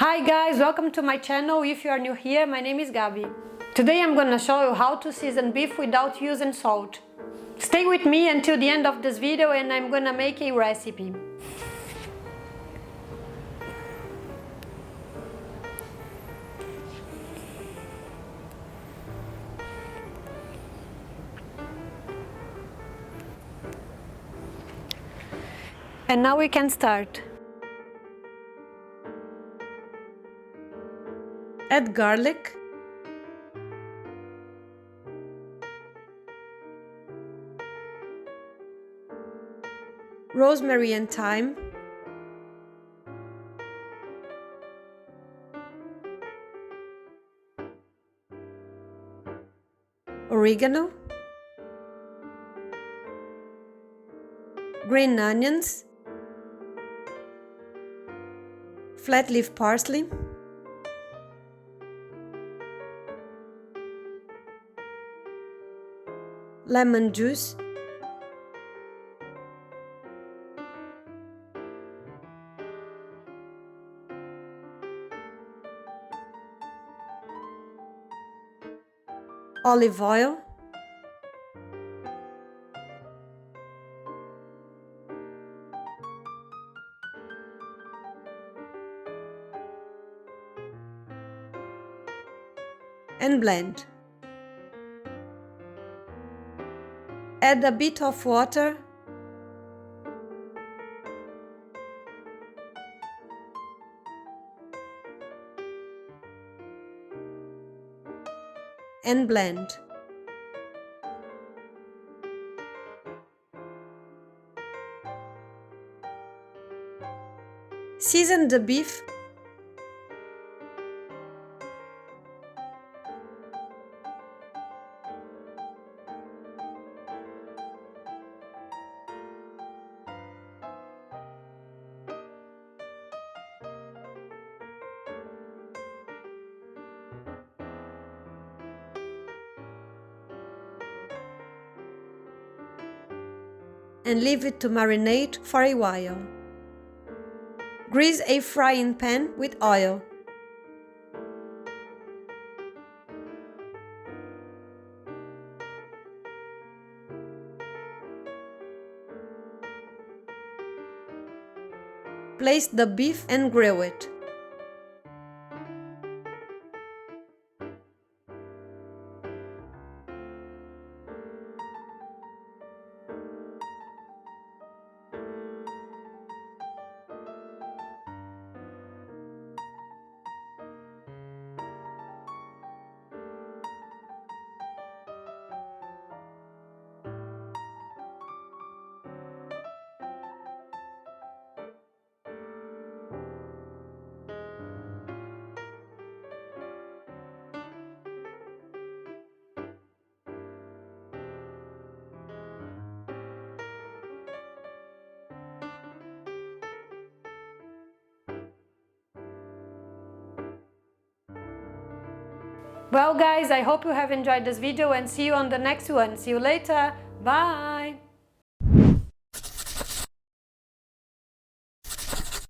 Hi guys, welcome to my channel. If you are new here, my name is Gabi. Today I'm gonna show you how to season beef without using salt. Stay with me until the end of this video and I'm gonna make a recipe. And now we can start. Add garlic, rosemary and thyme, oregano, green onions, flat leaf parsley, lemon juice, olive oil, and blend. Add a bit of water and blend. Season the beef and leave it to marinate for a while. Grease a frying pan with oil. Place the beef and grill it. Well guys, I hope you have enjoyed this video and see you on the next one. See you later. Bye!